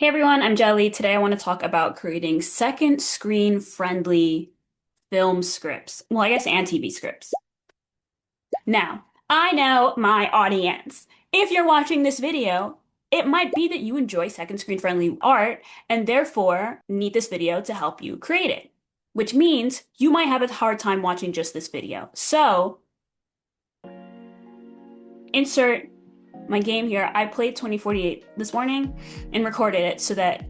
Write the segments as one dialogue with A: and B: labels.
A: Hey everyone, I'm Jelly. Today I want to talk about creating second screen friendly film scripts. Well, I guess and TV scripts. Now, I know my audience. If you're watching this video, it might be that you enjoy second screen friendly art and therefore need this video to help you create it, which means you might have a hard time watching just this video. So, insert my game here. I played 2048 this morning and recorded it so that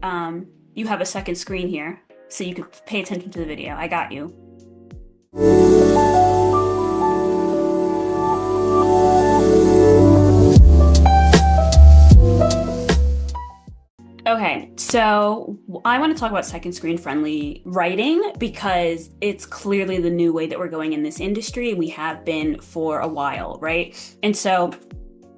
A: you have a second screen here so you could pay attention to the video. I got you. Okay, so I want to talk about second screen friendly writing because it's clearly the new way that we're going in this industry. We have been for a while, right? And so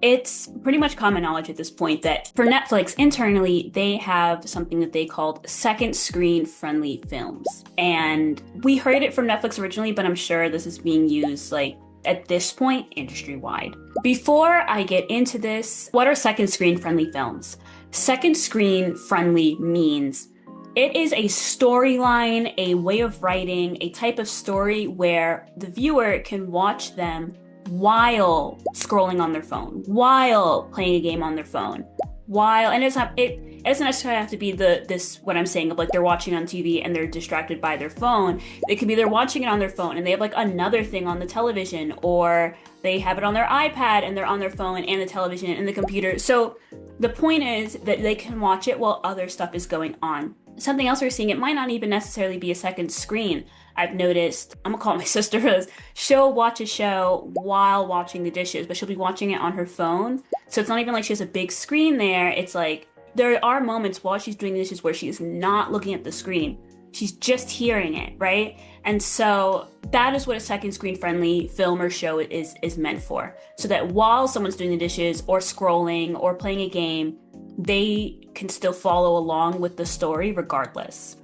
A: it's pretty much common knowledge at this point that for Netflix internally, they have something that they called second screen friendly films. And we heard it from Netflix originally, but I'm sure this is being used like at this point industry wide. Before I get into this, what are second screen friendly films? Second screen friendly means it is a storyline, a way of writing, a type of story where the viewer can watch them while scrolling on their phone, while playing a game on their phone, and it doesn't necessarily have to be this what I'm saying of like they're watching on TV and they're distracted by their phone. It could be they're watching it on their phone and they have like another thing on the television, or they have it on their iPad and they're on their phone and the television and the computer. So the point is that they can watch it while other stuff is going on. Something else we're seeing, it might not even necessarily be a second screen. I've noticed, I'm gonna call it my sister, because she'll watch a show while washing the dishes, but she'll be watching it on her phone. So it's not even like she has a big screen there. It's like there are moments while she's doing the dishes where she's not looking at the screen. She's just hearing it, right? And so that is what a second screen friendly film or show is meant for. So that while someone's doing the dishes or scrolling or playing a game, they can still follow along with the story regardless.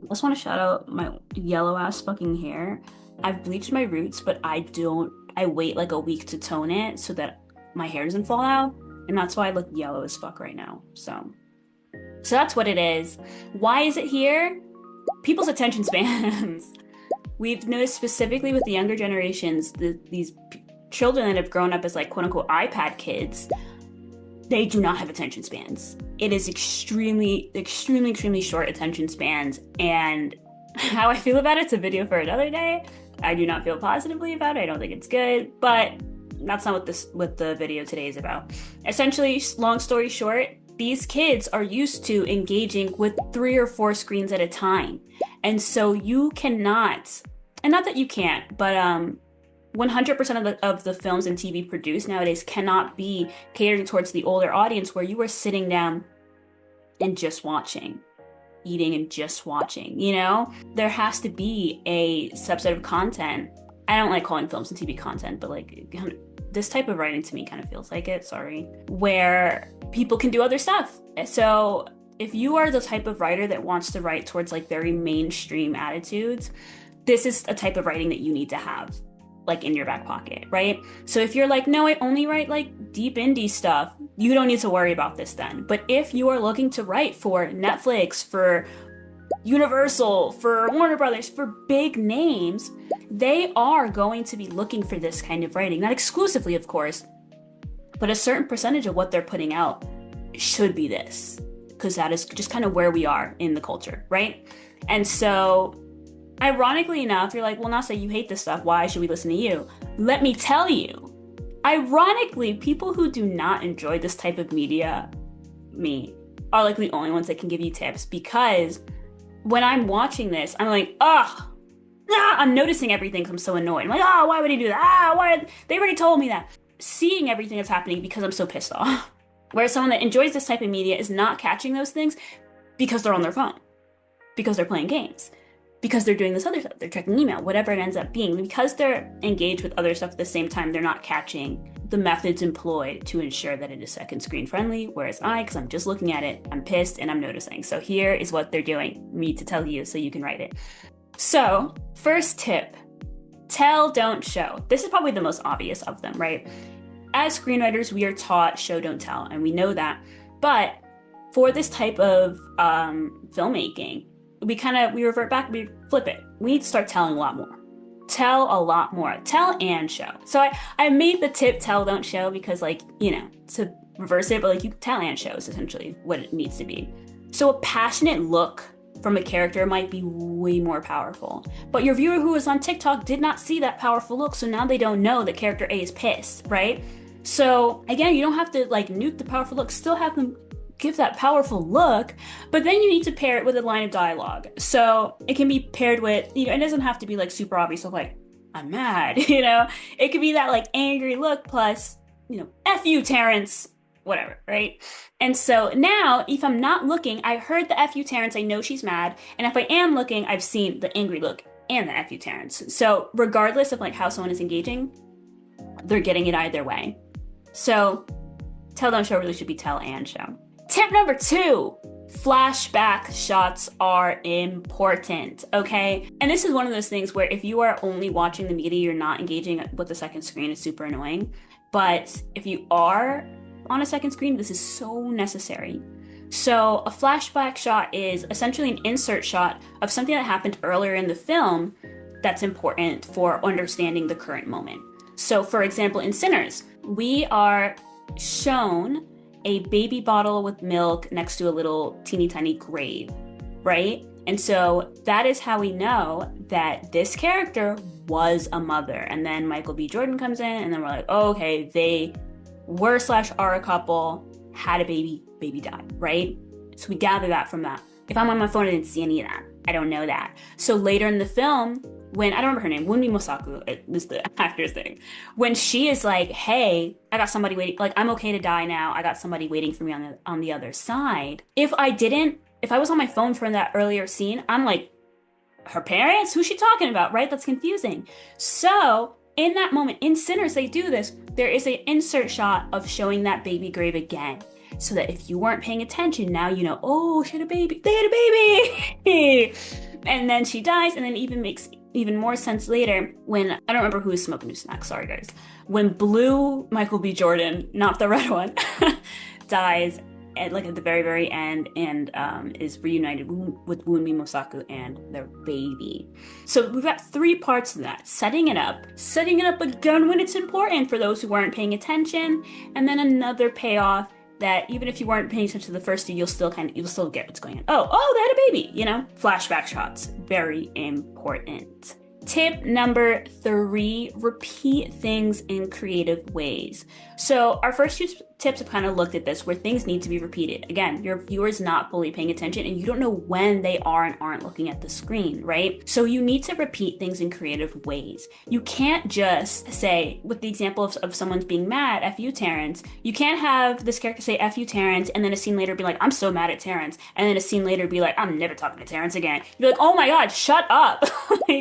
A: I just want to shout out my yellow ass fucking hair. I've bleached my roots, but I wait like a week to tone it so that my hair doesn't fall out. And that's why I look yellow as fuck right now. So that's what it is. Why is it here? People's attention spans. We've noticed specifically with the younger generations, these children that have grown up as like quote unquote iPad kids, they do not have attention spans. It is extremely, extremely, extremely short attention spans. And how I feel about it's a video for another day. I do not feel positively about it. I don't think it's good, but that's not what the video today is about. Essentially, long story short, these kids are used to engaging with 3 or 4 screens at a time. And so you cannot, and not that you can't, but 100% of the films and TV produced nowadays cannot be catering towards the older audience where you are sitting down and just watching, eating and just watching, you know? There has to be a subset of content. I don't like calling films and TV content, but like this type of writing to me kind of feels like it, sorry, where people can do other stuff. So if you are the type of writer that wants to write towards like very mainstream attitudes, this is a type of writing that you need to have like in your back pocket, right? So if you're like, no, I only write like deep indie stuff, you don't need to worry about this then. But if you are looking to write for Netflix, for Universal, for Warner Brothers, for big names, they are going to be looking for this kind of writing. Not exclusively, of course, but a certain percentage of what they're putting out should be this, because that is just kind of where we are in the culture, right? And so ironically enough, you're like, well, Nace, you hate this stuff. Why should we listen to you? Let me tell you. Ironically, people who do not enjoy this type of media, me, are like the only ones that can give you tips, because when I'm watching this, I'm like, I'm noticing everything because I'm so annoyed. I'm like, why would he do that? Why? They already told me that. Seeing everything that's happening because I'm so pissed off. Whereas someone that enjoys this type of media is not catching those things because they're on their phone, because they're playing games, because they're doing this other stuff, they're checking email, whatever it ends up being. Because they're engaged with other stuff at the same time, they're not catching the methods employed to ensure that it is second screen friendly. Whereas because I'm just looking at it, I'm pissed and I'm noticing. So here is what they're doing, me to tell you so you can write it. So first tip, tell, don't show. This is probably the most obvious of them, right? As screenwriters, we are taught show, don't tell, and we know that. But for this type of filmmaking, we revert back, we flip it. We need to start telling a lot more. Tell a lot more. Tell and show. So I made the tip tell, don't show because like, to reverse it, but like you tell and show is essentially what it needs to be. So a passionate look from a character might be way more powerful. But your viewer who was on TikTok did not see that powerful look, so now they don't know that character A is pissed, right? So again, you don't have to like nuke the powerful look, still have them give that powerful look, but then you need to pair it with a line of dialogue. So it can be paired with, it doesn't have to be like super obvious of like, I'm mad, It could be that like angry look plus, F you, Terrence, whatever, right? And so now, if I'm not looking, I heard the F you, Terrence, I know she's mad. And if I am looking, I've seen the angry look and the F you, Terrence. So regardless of like how someone is engaging, they're getting it either way. So tell, don't show really should be tell and show. Tip number 2, flashback shots are important, okay? And this is one of those things where if you are only watching the media, you're not engaging with the second screen, it's super annoying. But if you are on a second screen, this is so necessary. So a flashback shot is essentially an insert shot of something that happened earlier in the film that's important for understanding the current moment. So for example, in Sinners, we are shown a baby bottle with milk next to a little teeny tiny grave, right? And so that is how we know that this character was a mother. And then Michael B. Jordan comes in and then we're like, oh, okay, they were/are a couple, had a baby died, right? So we gather that from that. If I'm on my phone, I didn't see any of that. I don't know that. So later in the film, when, I don't remember her name, Wunmi Mosaku is the actor's name. When she is like, hey, I got somebody waiting, like, I'm okay to die now. I got somebody waiting for me on the other side. If I was on my phone from that earlier scene, I'm like, her parents? Who's she talking about, right? That's confusing. So in that moment, in Sinners, they do this. There is an insert shot of showing that baby grave again. So that if you weren't paying attention, now you know, oh, she had a baby. They had a baby. And then she dies, and then even makes even more sense later when, I don't remember who was smoking new snacks, sorry guys. When Blue Michael B. Jordan, not the red one, dies at the very, very end and is reunited with Wunmi Mosaku and their baby. So we've got 3 parts of that. Setting it up again when it's important for those who weren't paying attention, and then another payoff that even if you weren't paying attention to the first two, you'll still get what's going on. Oh, they had a baby, Flashback shots, very important. Tip number 3, repeat things in creative ways. So our first 2 tips have kind of looked at this, where things need to be repeated. Again, your viewer's not fully paying attention and you don't know when they are and aren't looking at the screen, right? So you need to repeat things in creative ways. You can't just say, with the example of someone's being mad, F you, Terrence. You can't have this character say, F you, Terrence, and then a scene later be like, I'm so mad at Terrence. And then a scene later be like, I'm never talking to Terrence again. You're like, oh my God, shut up.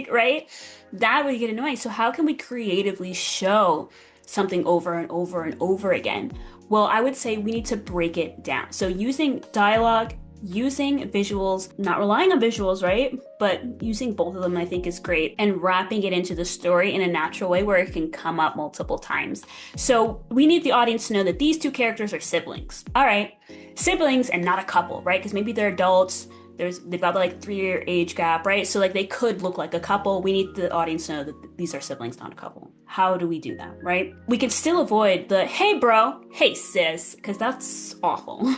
A: Right? That would get annoying. So how can we creatively show something over and over and over again? Well, I would say we need to break it down. So using dialogue, using visuals, not relying on visuals, right? But using both of them, I think, is great, and wrapping it into the story in a natural way where it can come up multiple times. So we need the audience to know that these 2 characters are siblings. All right, siblings and not a couple, right? Because maybe they're adults. They've got 3-year age gap, right? So they could look like a couple. We need the audience to know that these are siblings, not a couple. How do we do that, right? We can still avoid the, hey bro, hey sis, because that's awful.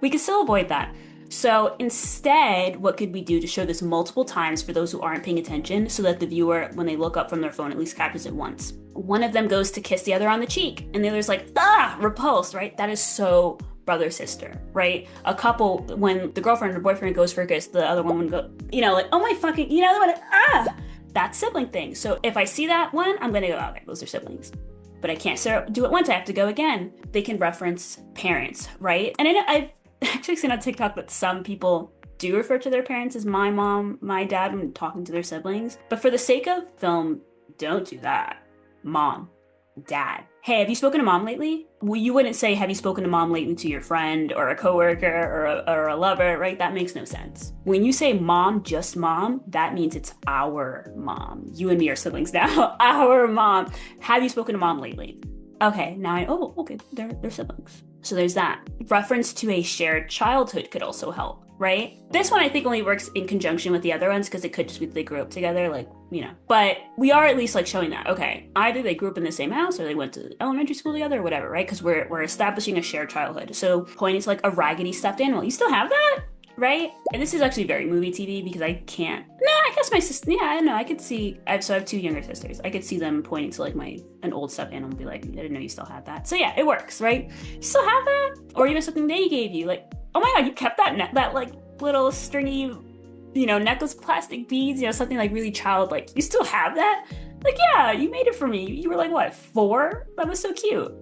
A: We can still avoid that. So instead, what could we do to show this multiple times for those who aren't paying attention, so that the viewer, when they look up from their phone, at least catches it once? One of them goes to kiss the other on the cheek, and the other's like, repulsed, right? That is so brother sister, right? A couple, when the girlfriend or boyfriend goes for a kiss, the other one would go, oh my fucking, that's sibling thing. So if I see that one, I'm gonna go, okay, those are siblings. But I can't do it once, I have to go again. They can reference parents, right? And I've actually seen on TikTok that some people do refer to their parents as my mom, my dad when talking to their siblings. But for the sake of film, don't do that. Mom, dad. Hey, have you spoken to mom lately? Well, you wouldn't say, have you spoken to mom lately to your friend or a coworker or a lover, right? That makes no sense. When you say mom, just mom, that means it's our mom. You and me are siblings now. Our mom. Have you spoken to mom lately? Okay, now okay, they're siblings. So there's that. Reference to a shared childhood could also help, right? This one I think only works in conjunction with the other ones because it could just be that they grew up together, like, But we are at least like showing that, okay, either they grew up in the same house or they went to elementary school together or whatever, right? Because we're establishing a shared childhood. So pointing to like a raggedy stuffed animal, you still have that? Right? And this is actually very movie TV because I can't. No, I guess my sister. Yeah, I know. I could see. I have two younger sisters. I could see them pointing to like an old stuffed animal and be like, I didn't know you still had that. So yeah, it works, right? You still have that, or even something they gave you, like, oh my god, you kept that like little stringy, necklace, plastic beads, something like really childlike. You still have that? Like, yeah, you made it for me. You were like what, 4? That was so cute.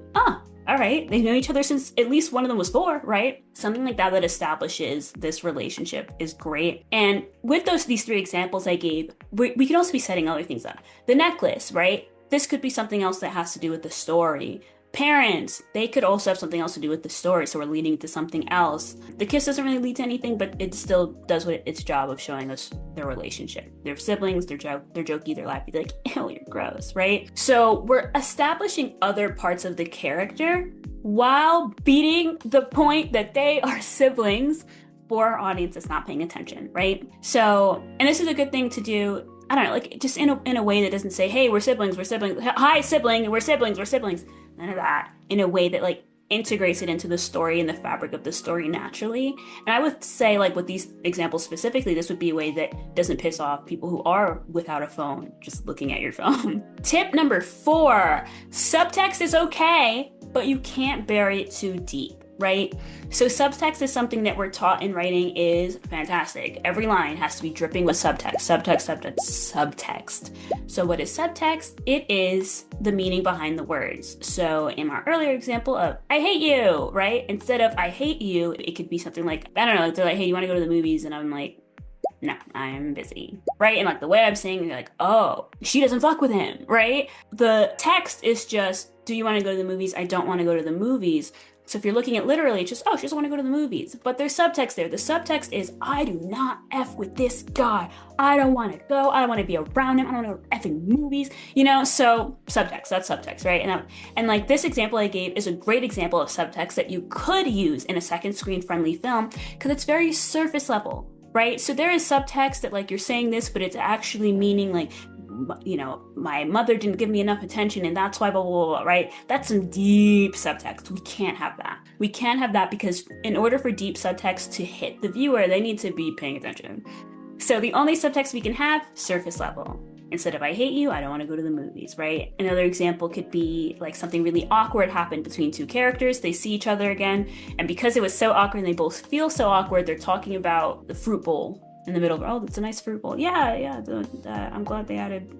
A: All right, they've known each other since at least one of them was 4, right? Something like that establishes this relationship is great. And with these 3 examples I gave, we could also be setting other things up. The necklace, right? This could be something else that has to do with the story. Parents, they could also have something else to do with the story, so we're leading to something else. The kiss doesn't really lead to anything, but it still does its job of showing us their relationship. They're siblings, they're jokey, they're laughy, they're like, ew, you're gross, right? So we're establishing other parts of the character while beating the point that they are siblings for our audience that's not paying attention, right? So, and this is a good thing to do, I don't know, like just in a way that doesn't say, hey, we're siblings. Hi, sibling, we're siblings. None of that. In a way that like integrates it into the story and the fabric of the story naturally. And I would say, like with these examples specifically, this would be a way that doesn't piss off people who are without a phone, just looking at your phone. Tip number 4, subtext is okay, but you can't bury it too deep. Right? So subtext is something that we're taught in writing is fantastic. Every line has to be dripping with subtext. So what is subtext? It is the meaning behind the words. So in our earlier example of, I hate you, right? Instead of I hate you, it could be something like, I don't know, like they're like, hey, you want to go to the movies? And I'm like, no, I'm busy, right? And like the way I'm saying, you're like, oh, she doesn't fuck with him, right? The text is just, do you want to go to the movies? I don't want to go to the movies. So if you're looking at literally, it's just, oh, she doesn't want to go to the movies. But there's subtext there. The subtext is, I do not F with this guy. I don't want to go. I don't want to be around him. I don't want to go effing movies. So subtext, that's subtext, right? And like this example I gave is a great example of subtext that you could use in a second screen friendly film because it's very surface level, right? So there is subtext that like you're saying this, but it's actually meaning like, my mother didn't give me enough attention and that's why blah, blah, blah, right? That's some deep subtext. We can't have that. We can't have that because in order for deep subtext to hit the viewer, they need to be paying attention. So the only subtext we can have, surface level. Instead of I hate you, I don't want to go to the movies, right? Another example could be like something really awkward happened between 2 characters. They see each other again. And because it was so awkward and they both feel so awkward, they're talking about the fruit bowl in the middle of, oh, that's a nice fruit bowl. Yeah, I'm glad they added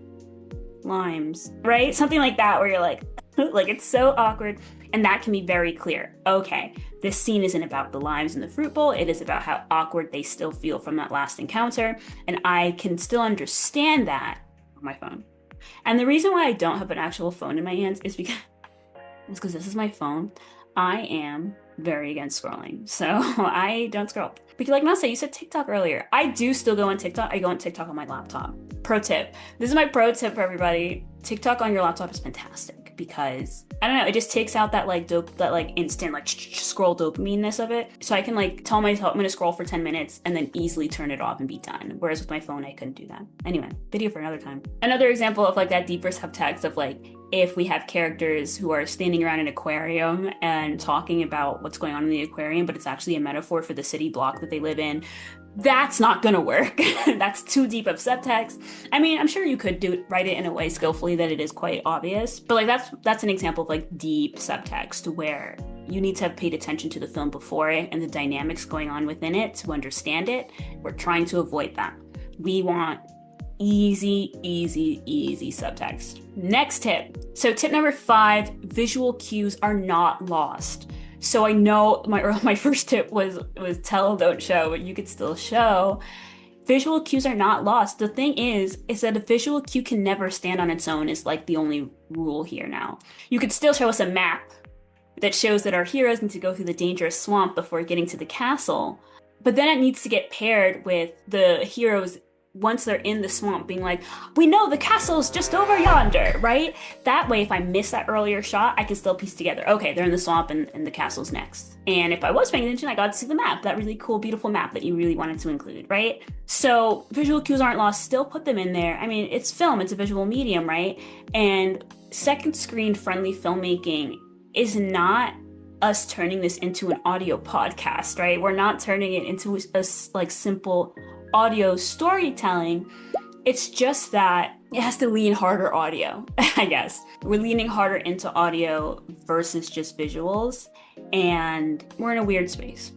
A: limes, right? Something like that where you're like, like it's so awkward. And that can be very clear. Okay, this scene isn't about the limes in the fruit bowl. It is about how awkward they still feel from that last encounter. And I can still understand that on my phone. And the reason why I don't have an actual phone in my hands is because this is my phone. I am very against scrolling. So I don't scroll. Because like Nace, you said TikTok earlier. I do still go on TikTok. I go on TikTok on my laptop. Pro tip. This is my pro tip for everybody. TikTok on your laptop is fantastic because, I don't know, it just takes out that like instant like scroll dopamine-ness of it. So I can like tell myself I'm going to scroll for 10 minutes and then easily turn it off and be done. Whereas with my phone, I couldn't do that. Anyway, video for another time. Another example of like that deeper subtext of like, if we have characters who are standing around an aquarium and talking about what's going on in the aquarium, but it's actually a metaphor for the city block that they live in, that's not gonna work. That's too deep of subtext. I mean, I'm sure you could write it in a way skillfully that it is quite obvious, but like that's an example of like deep subtext where you need to have paid attention to the film before it and the dynamics going on within it to understand it. We're trying to avoid that. We want easy subtext. Next tip. So tip number 5, visual cues are not lost. So I know my first tip was tell, don't show, but you could still show. Visual cues are not lost. The thing is that a visual cue can never stand on its own is like the only rule here now. You could still show us a map that shows that our heroes need to go through the dangerous swamp before getting to the castle, but then it needs to get paired with the heroes once they're in the swamp being like, we know the castle's just over yonder, right? That way, if I miss that earlier shot, I can still piece together, okay, they're in the swamp and the castle's next. And if I was paying attention, I got to see the map, that really cool, beautiful map that you really wanted to include, right? So visual cues aren't lost, still put them in there. I mean, it's film, it's a visual medium, right? And second screen friendly filmmaking is not us turning this into an audio podcast, right? We're not turning it into a like simple audio storytelling. It's just that it has to lean harder audio, I guess. We're leaning harder into audio versus just visuals, and we're in a weird space.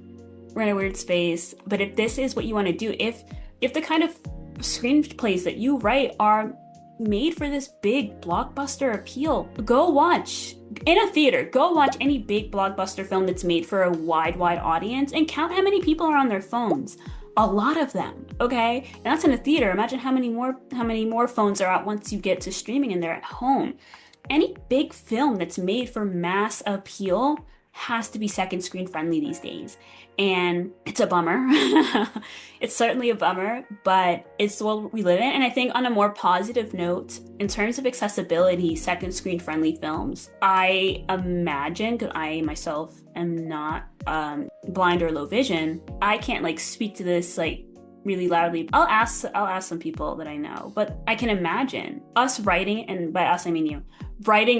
A: We're in a weird space, but if this is what you want to do, if the kind of screenplays that you write are made for this big blockbuster appeal, go watch in a theater, go watch any big blockbuster film that's made for a wide audience and count how many people are on their phones. A lot of them, okay? And that's in a theater. Imagine how many more phones are out once you get to streaming and they're at home. Any big film that's made for mass appeal has to be second screen friendly these days. And it's a bummer. It's certainly a bummer, but it's the world we live in. And I think on a more positive note, in terms of accessibility, second screen friendly films, I imagine, because I myself am not blind or low vision, I can't like speak to this like really loudly. I'll ask some people that I know, but I can imagine us writing, and by us I mean you, writing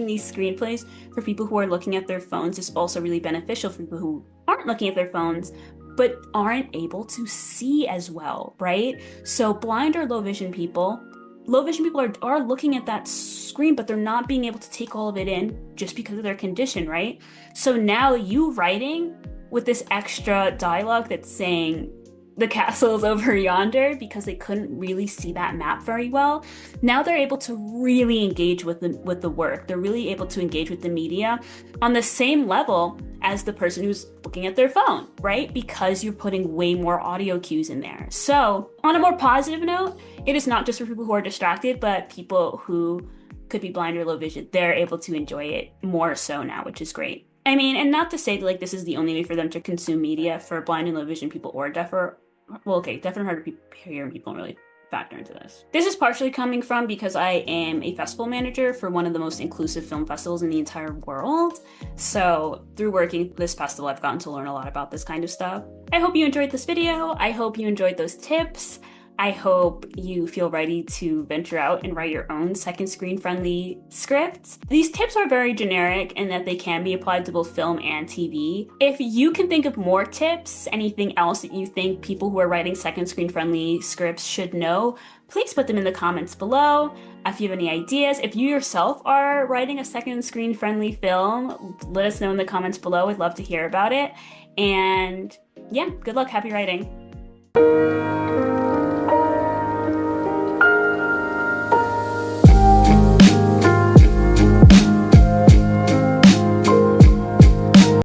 A: these screenplays for people who are looking at their phones is also really beneficial for people who aren't looking at their phones but aren't able to see as well, right? So blind or low vision people are looking at that screen, but they're not being able to take all of it in just because of their condition, right? So now you writing with this extra dialogue that's saying the castle is over yonder because they couldn't really see that map very well. Now they're able to really engage with the work. They're really able to engage with the media on the same level as the person who's looking at their phone, right? Because you're putting way more audio cues in there. So on a more positive note, it is not just for people who are distracted, but people who could be blind or low vision. They're able to enjoy it more so now, which is great. I mean, and not to say that like this is the only way for them to consume media for blind and low vision people or deaf or, well, okay, deaf and hard of hearing people don't really factor into this. This is partially coming from because I am a festival manager for one of the most inclusive film festivals in the entire world. So through working this festival, I've gotten to learn a lot about this kind of stuff. I hope you enjoyed this video. I hope you enjoyed those tips. I hope you feel ready to venture out and write your own second screen friendly scripts. These tips are very generic in that they can be applied to both film and TV. If you can think of more tips, anything else that you think people who are writing second screen friendly scripts should know, please put them in the comments below. If you have any ideas, if you yourself are writing a second screen friendly film, let us know in the comments below. I'd love to hear about it. And yeah, good luck, happy writing.